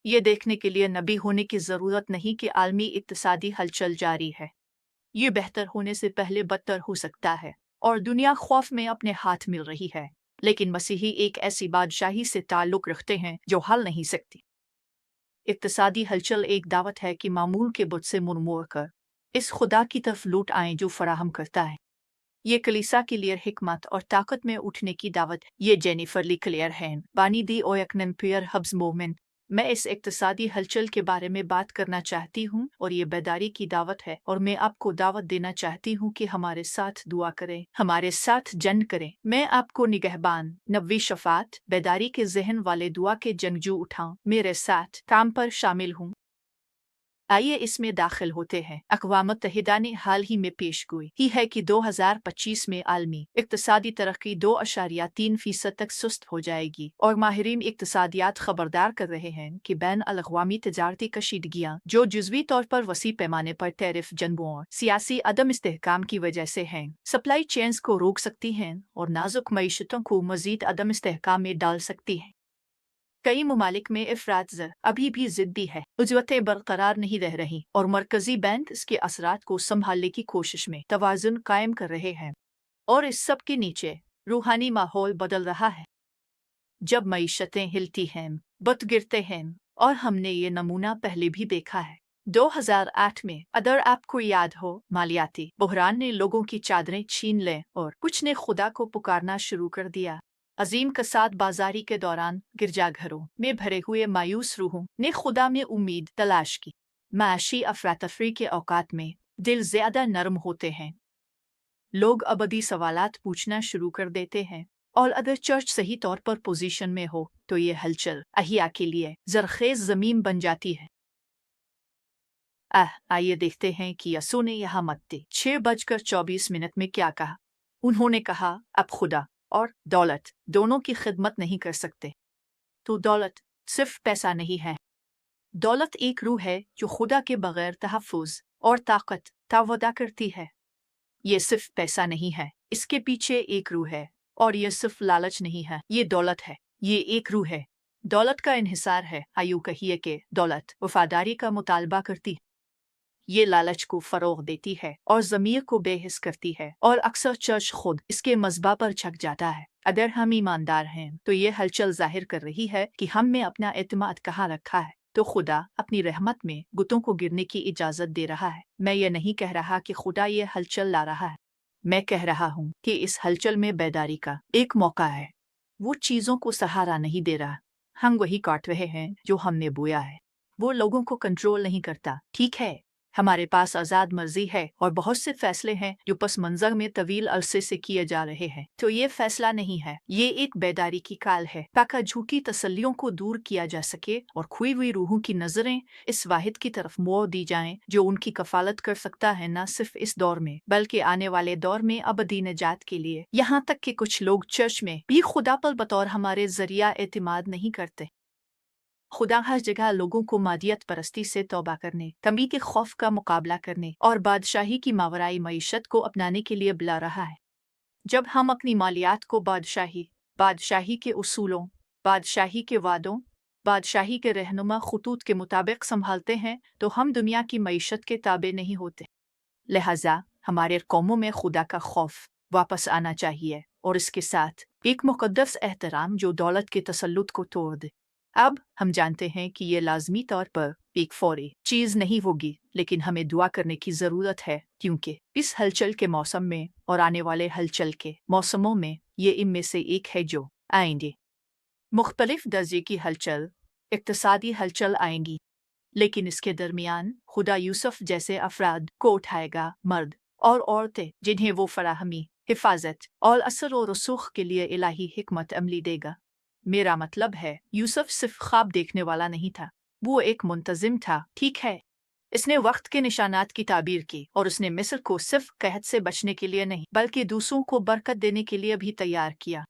ये देखने के लिए नबी होने की ज़रूरत नहीं कि आलमी इक्तिसादी हलचल जारी है। ये बेहतर होने से पहले बदतर हो सकता है और दुनिया खौफ में अपने हाथ मिल रही है। लेकिन मसीही एक ऐसी बादशाही से ताल्लुक़ रखते हैं जो हल नहीं सकती। इक्तिसादी हलचल एक दावत है कि मामूल के बुत से मुड़ कर इस खुदा की तरफ लौट आएं जो फराहम करता है। ये कलीसा के लिए हिकमत और ताकत में उठने की दावत। ये जेनिफर ली क्लियर हैं बानी दी ओयकनन पियर हब्स मोमेंट। मैं इस इक्तिसादी हलचल के बारे में बात करना चाहती हूँ और ये बेदारी की दावत है और मैं आपको दावत देना चाहती हूँ कि हमारे साथ दुआ करें, हमारे साथ जंग करें। मैं आपको निगहबान नबी शफात बेदारी के जहन वाले दुआ के जंगजू उठाऊं मेरे साथ काम पर शामिल हूँ। आइए इसमें दाखिल होते हैं। अक़वाम मुत्तहिदा ने हाल ही में पेशगोई की है कि 2025 में आलमी इक़्तिसादी तरक्की 2.3% तक सुस्त हो जाएगी और माहिरीन इक़्तिसादियात खबरदार कर रहे हैं कि बैन अल-अक़वामी तजारती कशीदगियाँ जो जुज़वी तौर पर वसी पैमाने पर टैरिफ जंगों और सियासी अदम इस्तेहकाम की वजह से हैं, सप्लाई चेन्स को रोक सकती हैं और नाजुक मईशतों को मज़ीद अदम इस्तेहकाम में डाल सकती हैं। कई ममालिक में अफराद ज़र अभी भी ज़िद्दी है, उजवतें बरकरार नहीं रह रही और मरकज़ी बैंक इसके असरात को संभालने की कोशिश में तवाज़ुन कायम कर रहे हैं। और इस सब के नीचे रूहानी माहौल बदल रहा है। जब मईशतें हिलती हैं, बुत गिरते हैं और हमने ये नमूना पहले भी देखा है। 2008 में अगर आपको याद हो, मालियाती बहरान ने लोगों की चादरें छीन लें और कुछ ने खुदा को पुकारना शुरू कर दिया। अजीम कसाद बाजारी के दौरान गिरजाघरों में भरे हुए मायूस रूहों ने खुदा में उम्मीद तलाश की। माशी अफरा-तफरी के औकात में दिल ज्यादा नरम होते हैं। लोग अबदी सवालात पूछना शुरू कर देते हैं और अगर चर्च सही तौर पर पोजीशन में हो तो ये हलचल अहिया के लिए जरखेज जमीन बन जाती है। आइए देखते हैं कि यसू ने यहाँ मत्ती 6:24 में क्या कहा। उन्होंने कहा, अब खुदा और दौलत दोनों की खिदमत नहीं कर सकते। तो दौलत सिर्फ पैसा नहीं है। दौलत एक रूह है जो खुदा के बगैर तहफ़्फ़ुज़ और ताकत तावदा करती है। ये सिर्फ पैसा नहीं है, इसके पीछे एक रूह है और ये सिर्फ लालच नहीं है, ये दौलत है। ये एक रूह है। दौलत का इन्हिसार है। आयु कहिए कि दौलत वफादारी का मुतालबा करती है। ये लालच को फरोग देती है और ज़मीर को बेहिस करती है और अक्सर चर्च खुद इसके मज़बा पर छक जाता है। अगर हम ईमानदार हैं तो ये हलचल जाहिर कर रही है कि हम में अपना एतमाद कहाँ रखा है। तो खुदा अपनी रहमत में गुतों को गिरने की इजाज़त दे रहा है। मैं ये नहीं कह रहा कि खुदा ये हलचल ला रहा है। मैं कह रहा हूँ कि इस हलचल में बेदारी का एक मौका है। वो चीज़ों को सहारा नहीं दे रहा। हम वही काट रहे हैं जो हमने बोया है। वो लोगों को कंट्रोल नहीं करता। ठीक है, हमारे पास आज़ाद मर्जी है और बहुत से फैसले हैं जो पस मंजर में तवील अरसे से किए जा रहे हैं। तो ये फैसला नहीं है, ये एक बेदारी की काल है ताकि झूठी तसल्लियों को दूर किया जा सके और खोई हुई रूहों की नजरें इस वाहिद की तरफ मोड़ दी जाएं जो उनकी कफालत कर सकता है, न सिर्फ इस दौर में बल्कि आने वाले दौर में अबदी निजात के लिए। यहाँ तक कि कुछ लोग चर्च में भी खुदा पर बतौर हमारे जरिया एतमाद नहीं करते। खुदा हर जगह लोगों को मादियत परस्ती से तौबा करने, कमी के खौफ का मुकाबला करने और बादशाही की मावराई मईशत को अपनाने के लिए बुला रहा है। जब हम अपनी मालियात को बादशाही के उसूलों, बादशाही के वादों, बादशाही के रहनुमा खतूत के मुताबिक संभालते हैं तो हम दुनिया की मईशत के ताबे नहीं होते। लिहाजा हमारे कौमों में खुदा का खौफ वापस आना चाहिए और इसके साथ एक मुकद्दस एहतराम जो दौलत के तसल्लुत को तोड़ दे। अब हम जानते हैं कि ये लाजमी तौर पर एक फौरी चीज़ नहीं होगी, लेकिन हमें दुआ करने की ज़रूरत है क्योंकि इस हलचल के मौसम में और आने वाले हलचल के मौसमों में ये इनमें से एक है जो आएंगे। मुख्तलिफ दर्जे की हलचल, इक्तिसादी हलचल आएंगी, लेकिन इसके दरमियान खुदा यूसुफ जैसे अफराद को उठाएगा, मर्द और औरतें जिन्हें वो फराहमी, हिफाजत और असर और रसूख के लिए इलाही हिकमत अमली देगा। मेरा मतलब है, यूसुफ सिर्फ ख्वाब देखने वाला नहीं था, वो एक मुंतजिम था। ठीक है, इसने वक्त के निशानात की ताबीर की और उसने मिस्र को सिर्फ कहत से बचने के लिए नहीं बल्कि दूसरों को बरकत देने के लिए भी तैयार किया।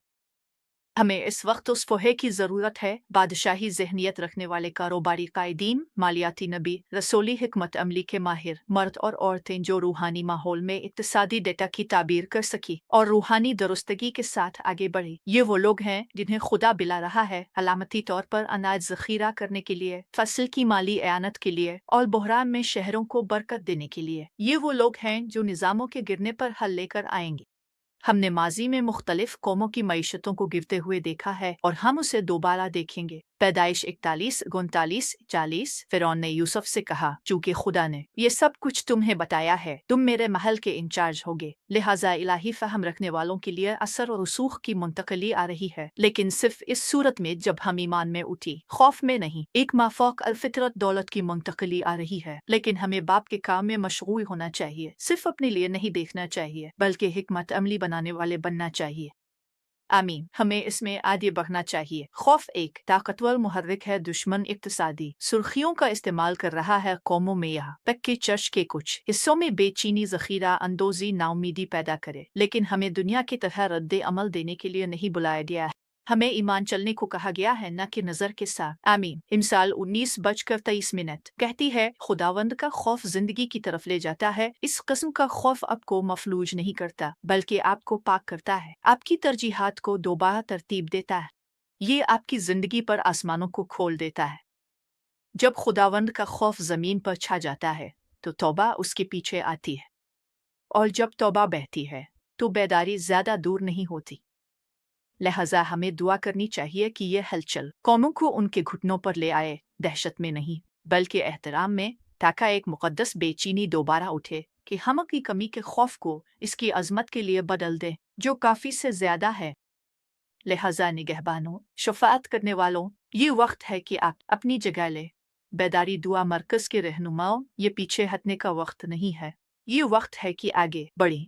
हमें इस वक्त उस फ़ोहे की ज़रूरत है, बादशाही ज़हनियत रखने वाले कारोबारी कायदीन, मालियाती नबी, रसूली हिकमत अमली के माहिर मर्द और औरतें जो रूहानी माहौल में इक्तिसादी डेटा की ताबीर कर सकी और रूहानी दुरुस्तगी के साथ आगे बढ़ी। ये वो लोग हैं जिन्हें खुदा बिला रहा है अलामती तौर पर अनाज ज़ख़ीरा करने के लिए, फसल की माली एयानत के लिए और बहरान में शहरों को बरकत देने के लिए। ये वो लोग हैं जो निज़ामों के गिरने पर हल लेकर आएंगे। हमने माजी में मुख्तलिफ कौमों की मईशतों को गिरते हुए देखा है और हम उसे दोबारा देखेंगे। पैदाइश 41, 39, 40। फिरौन ने यूसुफ से कहा, चूंकि खुदा ने ये सब कुछ तुम्हें बताया है, तुम मेरे महल के इंचार्ज होगे, लिहाजा इलाही फहम रखने वालों के लिए असर और रसूख की मुंतकली आ रही है, लेकिन सिर्फ इस सूरत में जब हम ईमान में उठी, खौफ में नहीं। एक माफौक अलफितरत दौलत की मुंतकली आ रही है, लेकिन हमें बाप के काम में मशगूल होना चाहिए। सिर्फ अपने लिए नहीं देखना चाहिए, बल्कि हिकमत अमली बनाने वाले बनना चाहिए। आमीन। हमें इसमें आगे बढ़ना चाहिए। खौफ एक ताकतवर मुहर्रिक है। दुश्मन इक्तिसादी सुर्खियों का इस्तेमाल कर रहा है कौमों में यहाँ तक कि चर्च के कुछ हिस्सों में बेचीनी ज़ख़ीरा अंदोज़ी नाउमीदी पैदा करे, लेकिन हमें दुनिया की तरह रद्द अमल देने के लिए नहीं बुलाया गया है। हमें ईमान चलने को कहा गया है, न कि नज़र के साथ। आमीन। इमसाल 19:23 कहती है, खुदावंद का खौफ जिंदगी की तरफ ले जाता है। इस किस्म का खौफ आपको मफलूज नहीं करता, बल्कि आपको पाक करता है, आपकी तरजीहात को दोबारा तरतीब देता है। ये आपकी जिंदगी पर आसमानों को खोल देता है। जब खुदावंद का खौफ जमीन पर छा जाता है तो तौबा उसके पीछे आती है, और जब तौबा बहती है तो बेदारी ज्यादा दूर नहीं होती। लिहाजा हमें दुआ करनी चाहिए कि यह हलचल कौमों को उनके घुटनों पर ले आए, दहशत में नहीं बल्कि एहतराम में, ताकि एक मुक़द्दस बेचीनी दोबारा उठे कि हम की कमी के खौफ को इसकी अजमत के लिए बदल दें जो काफ़ी से ज़्यादा है। लिहाजा निगहबानों, शफ़ाअत करने वालों, ये वक्त है कि आप अपनी जगह ले। बेदारी दुआ मरकज़ के रहनुमाओं, ये पीछे हटने का वक्त नहीं है, ये वक्त है कि आगे बढ़ें।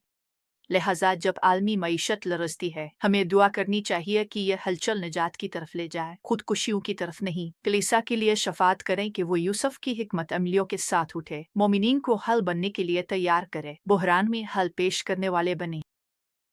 लिहाजा जब आलमी मईशत लरसती है, हमें दुआ करनी चाहिए कि यह हलचल निजात की तरफ ले जाए, खुदकुशियों की तरफ नहीं। कलीसा के लिए शफात करें कि वो यूसुफ की हिकमत अमलियों के साथ उठे, मोमिनीन को हल बनने के लिए तैयार करे, बहरान में हल पेश करने वाले बने।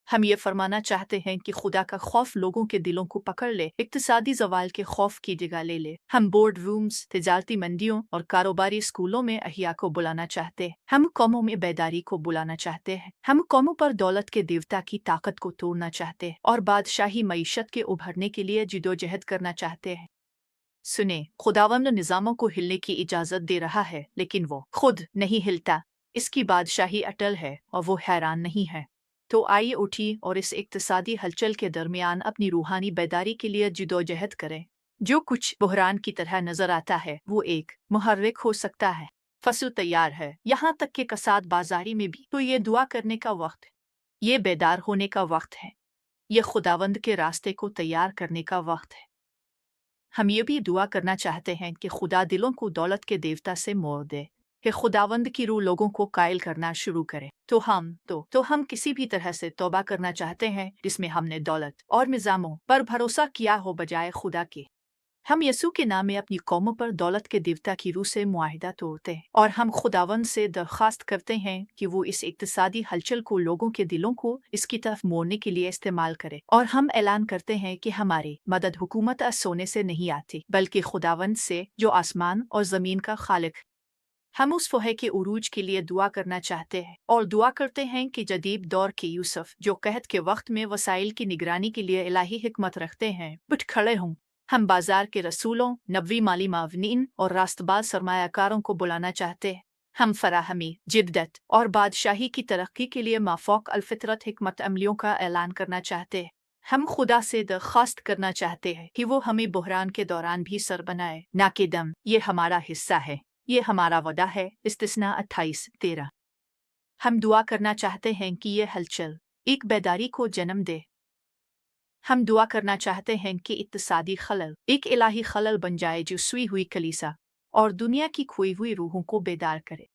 हम ये फरमाना चाहते हैं कि खुदा का खौफ लोगों के दिलों को पकड़ ले, इक्तिसादी जवाल के खौफ की जगह ले ले। हम बोर्ड रूम्स, तिजारती मंडियों और कारोबारी स्कूलों में अहिया को बुलाना चाहते हैं। हम कौमों में बेदारी को बुलाना चाहते हैं। हम कौमों पर दौलत के देवता की ताकत को तोड़ना चाहते हैं और बादशाही मईशत के उभरने के लिए जिदोजहद करना चाहते हैं। सुने, खुदावंद निज़ामों को हिलने की इजाज़त दे रहा है, लेकिन वो खुद नहीं हिलता। इसकी बादशाही अटल है और वो हैरान नहीं है। तो आइए उठी और इस इक्तिसादी हलचल के दरमियान अपनी रूहानी बेदारी के लिए जिदोजहद करें। जो कुछ बहरान की तरह नजर आता है वो एक मुहर्रिक हो सकता है। फसल तैयार है, यहाँ तक कि कसाद बाजारी में भी। तो ये दुआ करने का वक्त है, ये बेदार होने का वक्त है, ये खुदावंद के रास्ते को तैयार करने का वक्त है। हम ये भी दुआ करना चाहते हैं कि खुदा दिलों को दौलत के देवता से मोड़ दे, कि खुदावंद की रूह लोगों को कायल करना शुरू करे। तो हम किसी भी तरह से तौबा करना चाहते हैं जिसमें हमने दौलत और निज़ामों पर भरोसा किया हो बजाय खुदा के। हम यसू के नाम में अपनी कौमों पर दौलत के देवता की रूह से मुआहिदा तोड़ते हैं, और हम खुदावंद से दरख्वास्त करते हैं कि वो इस इक्तिसादी हलचल को लोगों के दिलों को इसकी तरफ मोड़ने के लिए इस्तेमाल करे। और हम ऐलान करते हैं कि हमारी मदद हुकूमत सोने से नहीं आती, बल्कि खुदावंद से जो आसमान और ज़मीन का खालिक। हम उस फ़ोहे के उरूज के लिए दुआ करना चाहते हैं और दुआ करते हैं कि जदीद दौर के यूसुफ जो कहत के वक्त में वसाइल की निगरानी के लिए इलाही हिकमत रखते हैं, उठ खड़े हों। हम बाजार के रसूलों, नबवी माली मावनीन और रास्तबाज सरमायाकारों को बुलाना चाहते हैं। हम फराहमी, जिद्दत और बादशाही की तरक्की के लिए माफौक अलफितरत हिकमत अमलियों का ऐलान करना चाहते हैं। हम खुदा से दरख्वास्त करना चाहते हैं कि वो हमें बहरान के दौरान भी सर बनाए, ना कि दम। ये हमारा हिस्सा है, ये हमारा वदा है। इस्तिस्ना 28:13। हम दुआ करना चाहते हैं कि ये हलचल एक बेदारी को जन्म दे। हम दुआ करना चाहते हैं कि इक्तिसादी खलल एक इलाही खलल बन जाए जो सुई हुई कलीसा और दुनिया की खोई हुई रूहों को बेदार करे।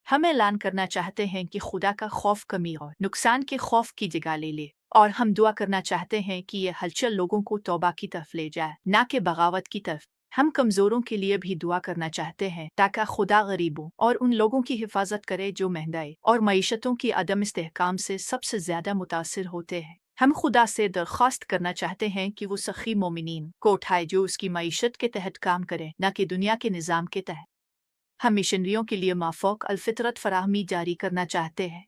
हम ऐलान करना चाहते हैं कि खुदा का खौफ कमी और नुकसान के खौफ की जगह ले ले, और हम दुआ करना चाहते हैं कि यह हलचल लोगों को तौबा की तरफ ले जाए, ना कि बगावत की तरफ। हम कमज़ोरों के लिए भी दुआ करना चाहते हैं ताकि खुदा गरीबों और उन लोगों की हिफाजत करे जो महंगाई और मईशतों की अदम इस्तेहकाम से सबसे ज़्यादा मुतासिर होते हैं। हम खुदा से दरख्वास्त करना चाहते हैं कि वो सखी मोमिनीन को उठाए जो उसकी मईशत के तहत काम करे, न कि दुनिया के निज़ाम के तहत। हम मिशनरियों के लिए माफ़ौक अलफ़ितरत फराहमी जारी करना चाहते हैं।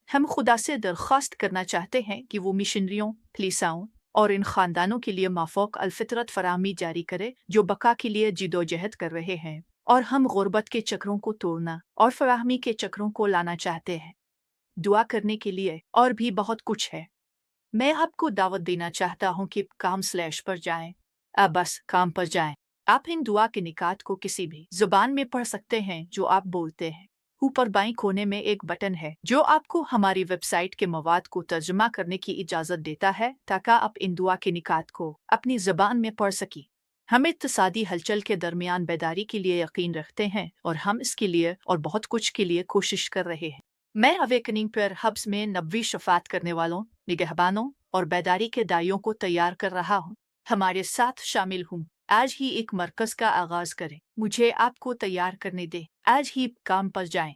हम खुदा से दरख्वास्त करना चाहते हैं कि वो मिशनरियों, कलीसियाओं और इन ख़ानदानों के लिए माफ़ौक अलफ़ितरत फराहमी जारी करे जो बका के लिए जिदोजहद कर रहे हैं, और हम गुर्बत के चक्रों को तोड़ना और फराहमी के चक्रों को लाना चाहते हैं। दुआ करने के लिए और भी बहुत कुछ है। मैं आपको दावत देना चाहता हूँ कि काम/ पर जाएं। अब बस काम पर जाएं। आप इन दुआ के निकात को किसी भी जुबान में पढ़ सकते हैं जो आप बोलते हैं। ऊपर बाईं कोने में एक बटन है जो आपको हमारी वेबसाइट के मवाद को तर्जुमा करने की इजाज़त देता है ताकि आप इन दुआ के निकात को अपनी ज़बान में पढ़ सकें। हम इत्तेसादी हलचल के दरमियान बेदारी के लिए यकीन रखते हैं और हम इसके लिए और बहुत कुछ के लिए कोशिश कर रहे हैं। मैं अवेकनिंग पर हब्स में नबवी शफात करने वालों, निगहबानों और बेदारी के दाइयों को तैयार कर रहा हूँ। हमारे साथ शामिल हूँ। आज ही एक मरकज़ का आगाज़ करें। मुझे आपको तैयार करने दें। आज ही काम पर जाएं।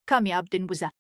कामयाब दिन गुजार।